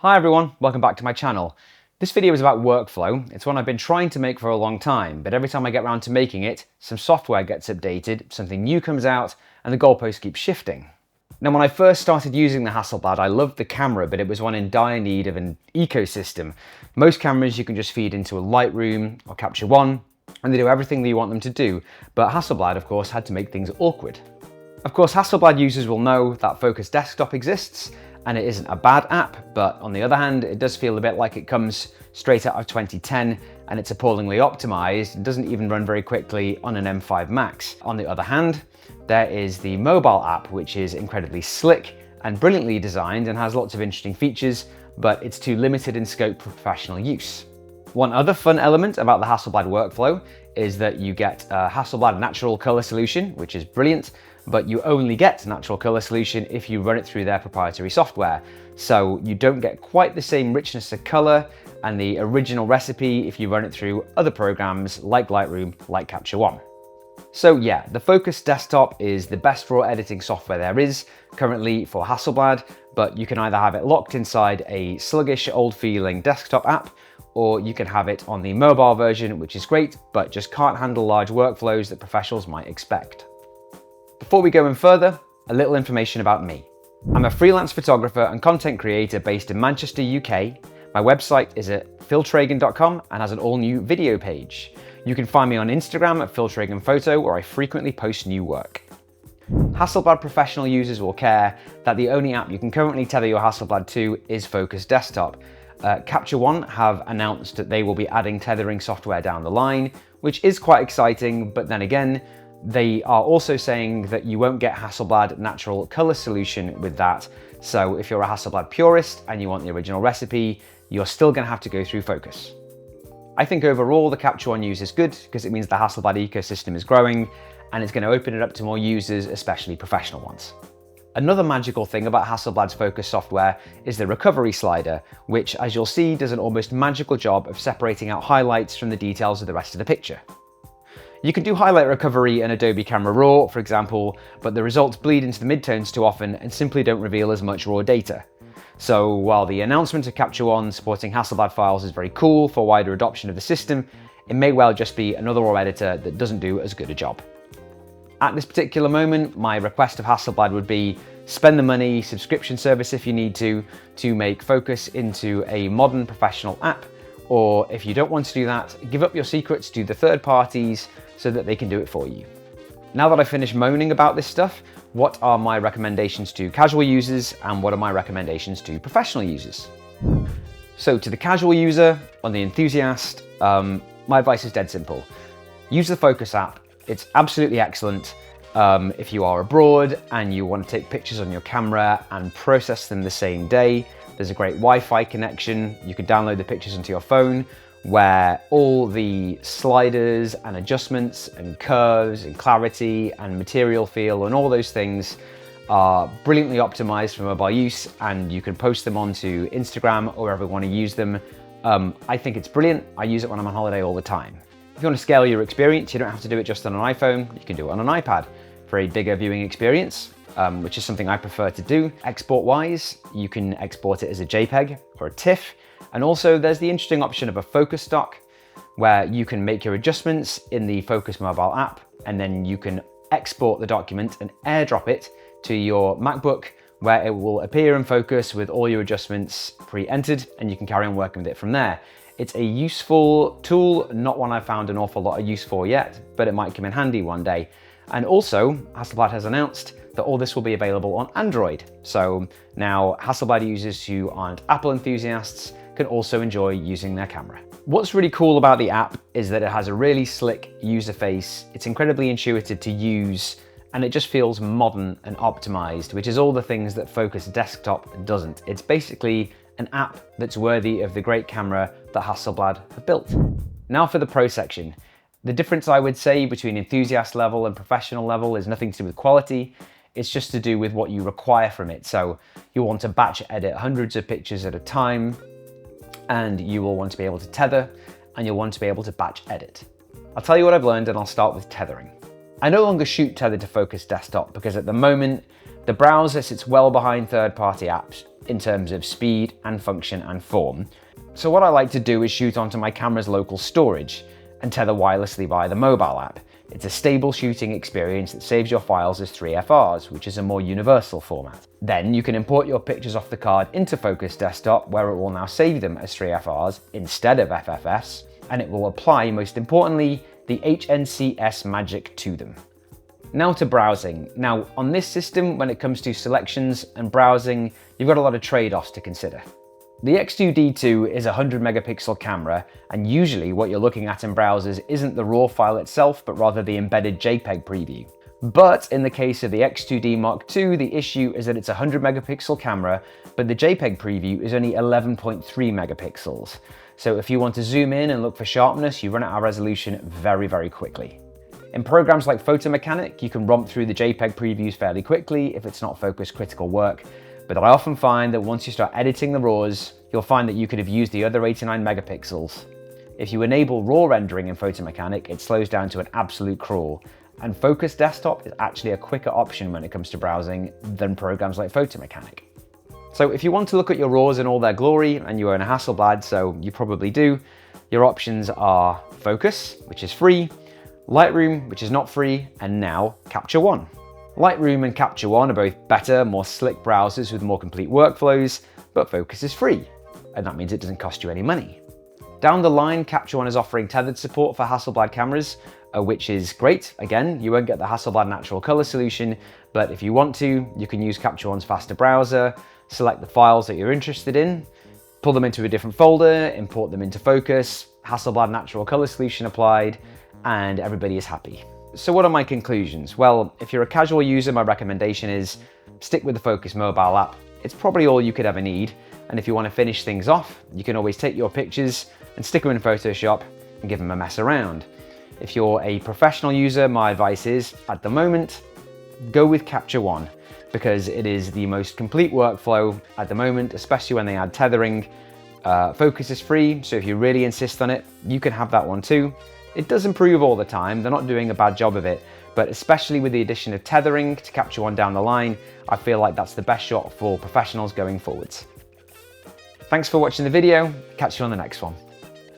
Hi everyone, welcome back to my channel. This video is about workflow. It's one I've been trying to make for a long time, but every time I get around to making it, some software gets updated, something new comes out, and the goalpost keeps shifting. Now, when I first started using the Hasselblad, I loved the camera, but it was one in dire need of an ecosystem. Most cameras you can just feed into a Lightroom or Capture One, and they do everything that you want them to do, but Hasselblad, of course, had to make things awkward. Of course, Hasselblad users will know that Phocus Desktop exists, and it isn't a bad app, but on the other hand, it does feel a bit like it comes straight out of 2010, and it's appallingly optimized. It doesn't even run very quickly on an M5 Max. On the other hand, there is the mobile app, which is incredibly slick and brilliantly designed and has lots of interesting features, but it's too limited in scope for professional use. One other fun element about the Hasselblad workflow is that you get a Hasselblad natural color solution, which is brilliant, but you only get natural color solution if you run it through their proprietary software. So you don't get quite the same richness of color and the original recipe if you run it through other programs like Lightroom, like Capture One. So yeah, the Phocus Desktop is the best raw editing software there is currently for Hasselblad, but you can either have it locked inside a sluggish, old feeling desktop app, or you can have it on the mobile version, which is great, but just can't handle large workflows that professionals might expect. Before we go in further, a little information about me. I'm a freelance photographer and content creator based in Manchester, UK. My website is at philtragan.com and has an all-new video page. You can find me on Instagram at philtraganphoto, where I frequently post new work. Hasselblad professional users will care that the only app you can currently tether your Hasselblad to is Phocus Desktop. Capture One have announced that they will be adding tethering software down the line, which is quite exciting, but then again, they are also saying that you won't get Hasselblad natural color solution with that. So if you're a Hasselblad purist and you want the original recipe, you're still gonna have to go through Phocus. I think overall the Capture One use is good because it means the Hasselblad ecosystem is growing and it's gonna open it up to more users, especially professional ones. Another magical thing about Hasselblad's Phocus software is the recovery slider, which, as you'll see, does an almost magical job of separating out highlights from the details of the rest of the picture. You can do highlight recovery in Adobe Camera Raw, for example, but the results bleed into the midtones too often and simply don't reveal as much raw data. So while the announcement of Capture One supporting Hasselblad files is very cool for wider adoption of the system, it may well just be another raw editor that doesn't do as good a job. At this particular moment, my request of Hasselblad would be spend the money, subscription service if you need to make Phocus into a modern professional app, or if you don't want to do that, give up your secrets to the third parties so that they can do it for you. Now that I've finished moaning about this stuff, what are my recommendations to casual users and what are my recommendations to professional users? So to the casual user or the enthusiast, my advice is dead simple. Use the Phocus app. It's absolutely excellent. If you are abroad and you want to take pictures on your camera and process them the same day, there's a great Wi-Fi connection. You can download the pictures onto your phone, where all the sliders and adjustments and curves and clarity and material feel and all those things are brilliantly optimized for mobile use, and you can post them onto Instagram or wherever you want to use them. I think it's brilliant. I use it when I'm on holiday all the time. If you want to scale your experience, you don't have to do it just on an iPhone. You can do it on an iPad for a bigger viewing experience, which is something I prefer to do. Export-wise, you can export it as a JPEG or a TIFF. And also there's the interesting option of a Phocus stock, where you can make your adjustments in the Phocus mobile app, and then you can export the document and airdrop it to your MacBook, where it will appear in Phocus with all your adjustments pre-entered, and you can carry on working with it from there. It's a useful tool, not one I've found an awful lot of use for yet, but it might come in handy one day. And also, Hasselblad has announced that all this will be available on Android. So now Hasselblad users who aren't Apple enthusiasts can also enjoy using their camera. What's really cool about the app is that it has a really slick user face. It's incredibly intuitive to use, and it just feels modern and optimized, which is all the things that Phocus Desktop doesn't. It's basically an app that's worthy of the great camera that Hasselblad have built. Now for the pro section. The difference I would say between enthusiast level and professional level is nothing to do with quality. It's just to do with what you require from it. So you'll want to batch edit hundreds of pictures at a time, and you will want to be able to tether, and you'll want to be able to batch edit. I'll tell you what I've learned, and I'll start with tethering. I no longer shoot tethered to Phocus Desktop because at the moment, the browser sits well behind third-party apps. in terms of speed and function and form. So what I like to do is shoot onto my camera's local storage and tether wirelessly via the mobile app. It's a stable shooting experience that saves your files as 3FRs, which is a more universal format. Then you can import your pictures off the card into Phocus Desktop, where it will now save them as 3FRs instead of FFS, and it will apply, most importantly, the HNCS magic to them. Now to browsing. Now, on this system, when it comes to selections and browsing, you've got a lot of trade-offs to consider. The X2Dii is a 100 megapixel camera, and usually what you're looking at in browsers isn't the RAW file itself, but rather the embedded JPEG preview. But in the case of the X2Dii Mark II, the issue is that it's a 100 megapixel camera, but the JPEG preview is only 11.3 megapixels. So if you want to zoom in and look for sharpness, you run out of resolution very, very quickly. In programs like Photo Mechanic, you can romp through the JPEG previews fairly quickly if it's not focus critical work. But I often find that once you start editing the RAWs, you'll find that you could have used the other 89 megapixels. If you enable RAW rendering in Photo Mechanic, it slows down to an absolute crawl. And Phocus Desktop is actually a quicker option when it comes to browsing than programs like Photo Mechanic. So if you want to look at your RAWs in all their glory, and you own a Hasselblad, so you probably do, your options are Phocus, which is free, Lightroom, which is not free, and now Capture One. Lightroom and Capture One are both better, more slick browsers with more complete workflows, but Phocus is free, and that means it doesn't cost you any money. Down the line, Capture One is offering tethered support for Hasselblad cameras, which is great. Again, you won't get the Hasselblad natural color solution, but if you want to, you can use Capture One's faster browser, select the files that you're interested in, pull them into a different folder, import them into Phocus, Hasselblad natural color solution applied, and everybody is happy. So what are my conclusions? Well, if you're a casual user, my recommendation is stick with the Phocus mobile app. It's probably all you could ever need. And if you want to finish things off, you can always take your pictures and stick them in Photoshop and give them a mess around. If you're a professional user, my advice is, at the moment, go with Capture One, because it is the most complete workflow at the moment, especially when they add tethering. Phocus is free, so if you really insist on it, you can have that one too. It does improve all the time, they're not doing a bad job of it, but especially with the addition of tethering to Capture One down the line, I feel like that's the best shot for professionals going forwards. Thanks for watching the video, catch you on the next one.